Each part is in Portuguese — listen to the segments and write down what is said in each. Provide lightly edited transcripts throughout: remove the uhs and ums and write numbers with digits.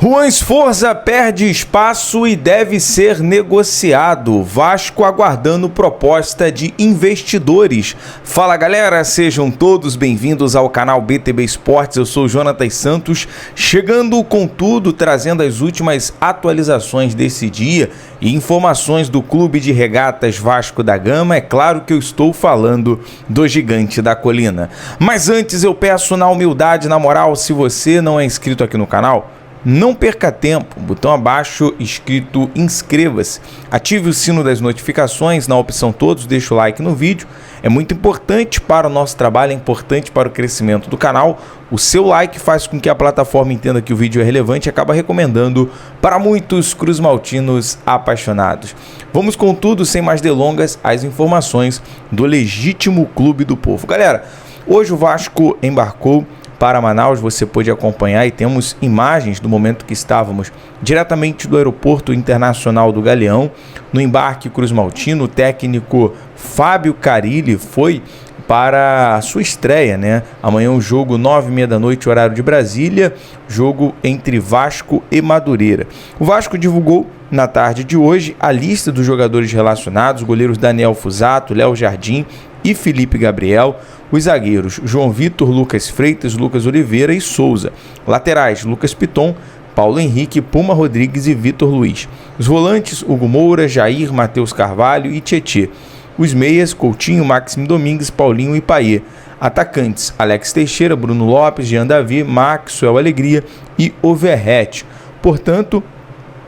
Juan Sforza perde espaço e deve ser negociado. Vasco aguardando proposta de investidores. Fala galera, sejam todos bem-vindos ao canal BTB Esportes. Eu sou o Jonatas Santos, chegando com tudo, trazendo as últimas atualizações desse dia e informações do Clube de Regatas Vasco da Gama. É claro que eu estou falando do Gigante da Colina. Mas antes eu peço na humildade, na moral, se você não é inscrito aqui no canal, não perca tempo, botão abaixo escrito inscreva-se, ative o sino das notificações na opção todos, deixa o like no vídeo, é muito importante para o nosso trabalho, é importante para o crescimento do canal. O seu like faz com que a plataforma entenda que o vídeo é relevante e acaba recomendando para muitos cruzmaltinos apaixonados. Vamos com tudo, sem mais delongas, as informações do legítimo clube do povo. Galera, hoje o Vasco embarcou para Manaus, você pôde acompanhar e temos imagens do momento que estávamos diretamente do aeroporto internacional do Galeão, no embarque cruzmaltino. O técnico Fábio Carilli foi para a sua estreia, né? Amanhã um jogo 9h30 da noite, horário de Brasília, jogo entre Vasco e Madureira. O Vasco divulgou na tarde de hoje a lista dos jogadores relacionados: goleiros Daniel Fusato, Léo Jardim e Felipe Gabriel. Os zagueiros João Vitor, Lucas Freitas, Lucas Oliveira e Souza. Laterais Lucas Piton, Paulo Henrique, Puma Rodrigues e Vitor Luiz. Os volantes Hugo Moura, Jair, Matheus Carvalho e Tietê. Os meias Coutinho, Máximo Domingues, Paulinho e Paier. Atacantes Alex Teixeira, Bruno Lopes, Jean Davi, Maxwell Alegria e Overret. Portanto,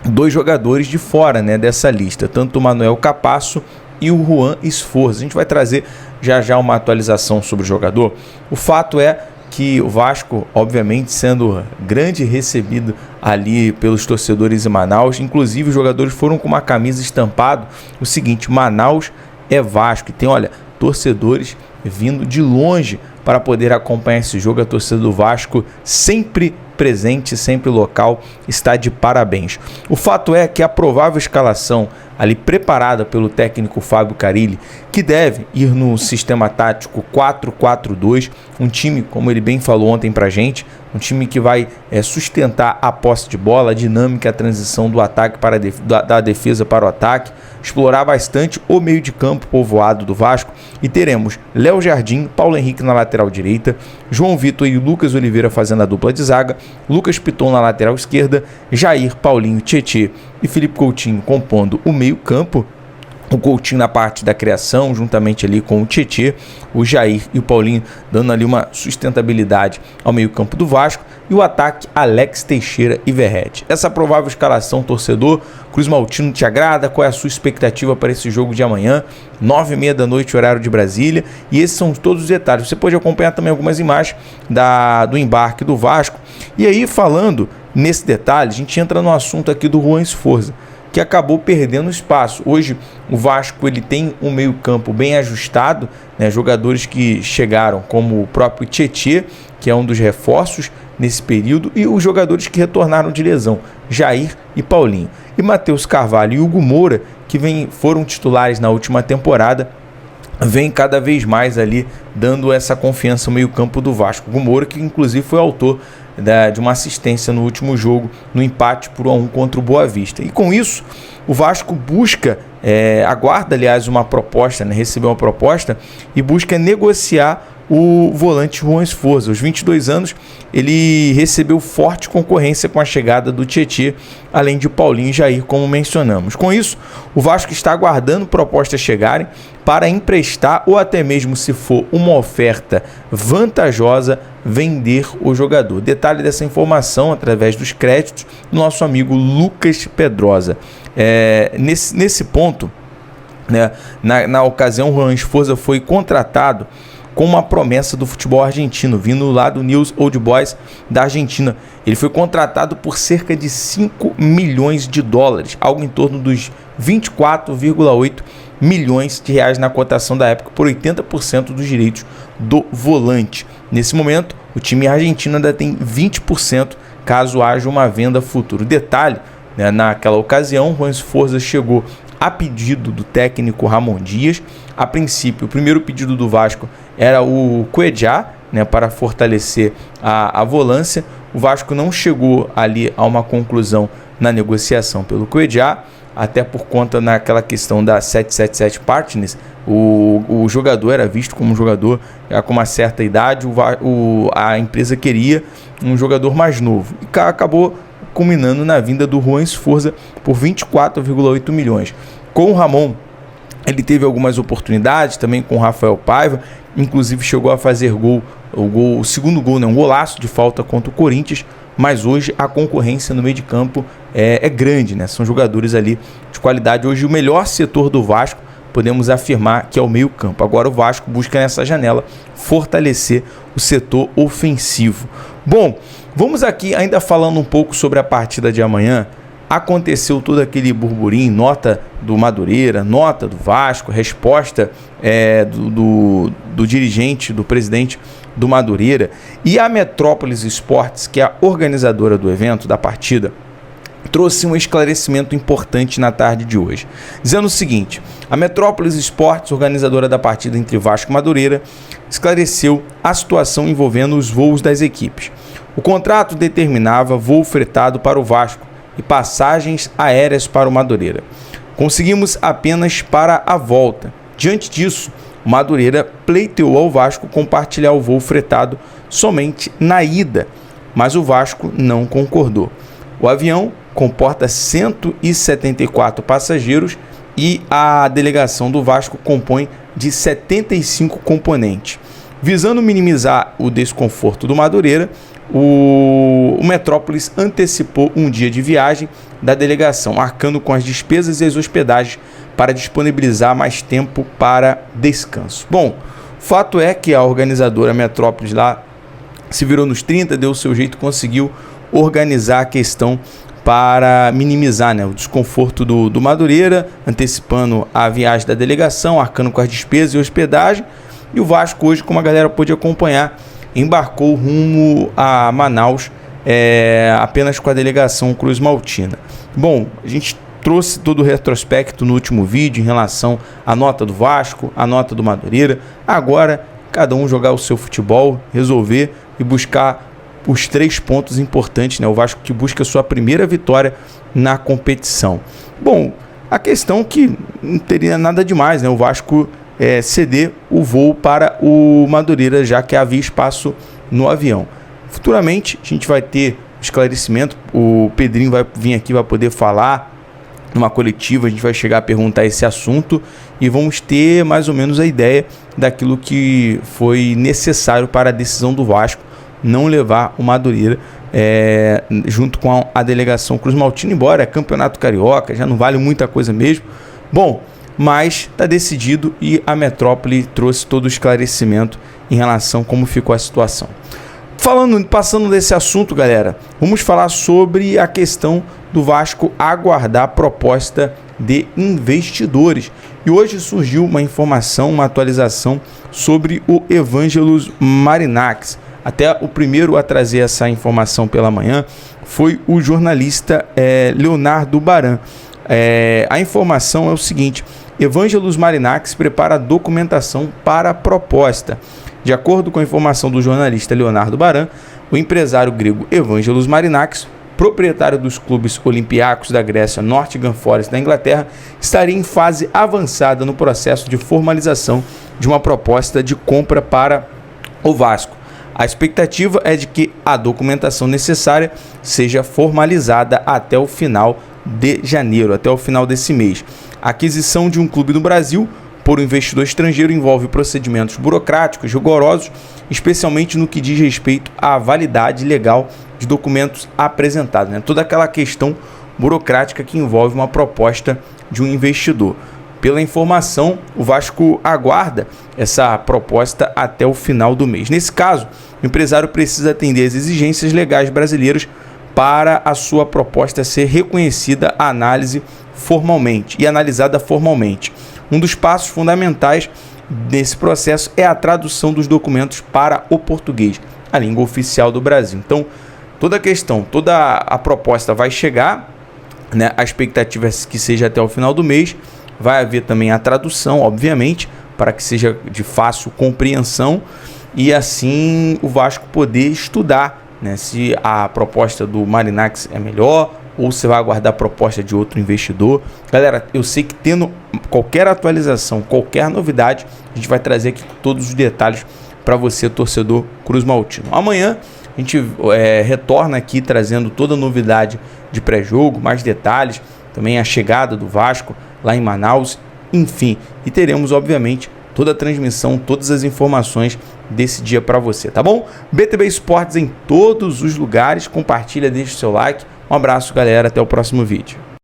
dois jogadores de fora, né, dessa lista, tanto o Manuel Capasso e o Juan Sforza. A gente vai trazer já uma atualização sobre o jogador. O fato é que o Vasco, obviamente, sendo grande recebido ali pelos torcedores em Manaus, inclusive os jogadores foram com uma camisa estampado o seguinte: Manaus é Vasco. E tem, olha, torcedores vindo de longe para poder acompanhar esse jogo. A torcida do Vasco sempre presente, sempre local, está de parabéns. O fato é que a provável escalação ali preparada pelo técnico Fábio Carilli, que deve ir no sistema tático 4-4-2, um time, como ele bem falou ontem pra gente, um time que vai sustentar a posse de bola, a dinâmica, a transição do ataque para da defesa para o ataque, explorar bastante o meio de campo povoado do Vasco, e teremos Léo Jardim, Paulo Henrique na lateral direita, João Vitor e Lucas Oliveira fazendo a dupla de zaga, Lucas Piton na lateral esquerda, Jair, Paulinho, Tietê e Felipe Coutinho compondo o meio campo. O Coutinho na parte da criação, juntamente ali com o Tietê, o Jair e o Paulinho dando ali uma sustentabilidade ao meio campo do Vasco, e o ataque Alex Teixeira e Verret. Essa provável escalação, torcedor cruzmaltino, te agrada? Qual é a sua expectativa para esse jogo de amanhã, 9h30 da noite, horário de Brasília? E esses são todos os detalhes. Você pode acompanhar também algumas imagens do embarque do Vasco. E aí, falando nesse detalhe, a gente entra no assunto aqui do Juan Sforza, que acabou perdendo espaço. Hoje o Vasco ele tem um meio campo bem ajustado, né? Jogadores que chegaram como o próprio Tietê, que é um dos reforços nesse período, e os jogadores que retornaram de lesão, Jair e Paulinho. E Matheus Carvalho e Hugo Moura, que foram titulares na última temporada, vem cada vez mais ali dando essa confiança ao meio campo do Vasco. Hugo Moura, que inclusive foi autor de uma assistência no último jogo, no empate por 1-1 contra o Boa Vista. E com isso, o Vasco aguarda, aliás, uma proposta, né? Recebeu uma proposta e busca negociar o volante Juan Sforza. Aos 22 anos, ele recebeu forte concorrência com a chegada do Tietê, além de Paulinho e Jair, como mencionamos. Com isso, o Vasco está aguardando propostas chegarem para emprestar, ou até mesmo, se for uma oferta vantajosa, vender o jogador. Detalhe dessa informação através dos créditos do nosso amigo Lucas Pedrosa. Nesse ponto, né, na ocasião, o Juan Sforza foi contratado com uma promessa do futebol argentino, vindo lá do News Old Boys da Argentina. Ele foi contratado por cerca de 5 milhões de dólares, algo em torno dos 24,8 milhões de reais na cotação da época, por 80% dos direitos do volante. Nesse momento, o time argentino ainda tem 20% caso haja uma venda futura. Detalhe, né, naquela ocasião, Juan Sforza chegou a pedido do técnico Ramon Dias. A princípio, o primeiro pedido do Vasco era o Cuejá, né, para fortalecer a volância. o Vasco não chegou ali a uma conclusão na negociação pelo Cuejá, até por conta naquela questão da 777 Partners, o jogador era visto como um jogador com uma certa idade, a empresa queria um jogador mais novo, e acabou culminando na vinda do Juan Sforza por 24,8 milhões. Com o Ramon, ele teve algumas oportunidades, também com o Rafael Paiva, inclusive chegou a fazer o segundo gol, né, um golaço de falta contra o Corinthians, mas hoje a concorrência no meio de campo é grande, né? São jogadores ali de qualidade. Hoje o melhor setor do Vasco, podemos afirmar que é o meio campo. Agora o Vasco busca nessa janela fortalecer o setor ofensivo. Bom, vamos aqui ainda falando um pouco sobre a partida de amanhã. Aconteceu todo aquele burburinho, nota do Madureira, nota do Vasco, resposta do dirigente, do presidente do Madureira, e a Metrópolis Esportes, que é a organizadora do evento, da partida, trouxe um esclarecimento importante na tarde de hoje, dizendo o seguinte: a Metrópolis Esportes, organizadora da partida entre Vasco e Madureira, esclareceu a situação envolvendo os voos das equipes. O contrato determinava voo fretado para o Vasco e passagens aéreas para o Madureira. Conseguimos apenas para a volta. Diante disso, o Madureira pleiteou ao Vasco compartilhar o voo fretado somente na ida, mas o Vasco não concordou. O avião comporta 174 passageiros e a delegação do Vasco compõe de 75 componentes. Visando minimizar o desconforto do Madureira, o Metrópolis antecipou um dia de viagem da delegação, arcando com as despesas e as hospedagens para disponibilizar mais tempo para descanso. Bom, fato é que a organizadora Metrópolis lá se virou nos 30, deu o seu jeito, conseguiu organizar a questão para minimizar, né, o desconforto do Madureira, antecipando a viagem da delegação, arcando com as despesas e hospedagem. E o Vasco hoje, como a galera pôde acompanhar, embarcou rumo a Manaus apenas com a delegação Cruz Maltina. Bom, a gente trouxe todo o retrospecto no último vídeo em relação à nota do Vasco, à nota do Madureira. Agora, cada um jogar o seu futebol, resolver e buscar os 3 pontos importantes, né? O Vasco que busca a sua primeira vitória na competição. Bom, a questão que não teria nada demais, né? O Vasco ceder o voo para o Madureira, já que havia espaço no avião. Futuramente a gente vai ter esclarecimento, o Pedrinho vai vir aqui, vai poder falar numa coletiva, a gente vai chegar a perguntar esse assunto e vamos ter mais ou menos a ideia daquilo que foi necessário para a decisão do Vasco não levar o Madureira junto com a delegação Cruz Maltina, embora é campeonato carioca, já não vale muita coisa mesmo. Bom, mas está decidido e a Metrópole trouxe todo o esclarecimento em relação a como ficou a situação. Passando desse assunto, galera, vamos falar sobre a questão do Vasco aguardar a proposta de investidores. E hoje surgiu uma informação, uma atualização sobre o Evangelos Marinax. Até o primeiro a trazer essa informação pela manhã foi o jornalista Leonardo Baran. A informação é o seguinte: Evangelos Marinax prepara a documentação para a proposta. De acordo com a informação do jornalista Leonardo Baran, o empresário grego Evangelos Marinax, proprietário dos clubes Olympiacos da Grécia, Nottingham Forest da Inglaterra, estaria em fase avançada no processo de formalização de uma proposta de compra para o Vasco. A expectativa é de que a documentação necessária seja formalizada até o final de janeiro, até o final desse mês. A aquisição de um clube no Brasil por um investidor estrangeiro envolve procedimentos burocráticos rigorosos, especialmente no que diz respeito à validade legal de documentos apresentados, né? Toda aquela questão burocrática que envolve uma proposta de um investidor. Pela informação, o Vasco aguarda essa proposta até o final do mês. Nesse caso, o empresário precisa atender às exigências legais brasileiras para a sua proposta ser reconhecida a análise formalmente e analisada formalmente. Um dos passos fundamentais desse processo é a tradução dos documentos para o português, a língua oficial do Brasil. Então, toda a proposta vai chegar, né? A expectativa é que seja até o final do mês. Vai haver também a tradução, obviamente, para que seja de fácil compreensão e assim o Vasco poder estudar né? Se a proposta do Marinacci é melhor ou você vai aguardar a proposta de outro investidor. Galera, eu sei que tendo qualquer atualização, qualquer novidade, a gente vai trazer aqui todos os detalhes para você, torcedor Cruz Maltino. Amanhã a gente retorna aqui trazendo toda a novidade de pré-jogo, mais detalhes, também a chegada do Vasco lá em Manaus, enfim. E teremos, obviamente, toda a transmissão, todas as informações desse dia para você, tá bom? BTB Esportes em todos os lugares, compartilha, deixa o seu like. Um abraço, galera, até o próximo vídeo.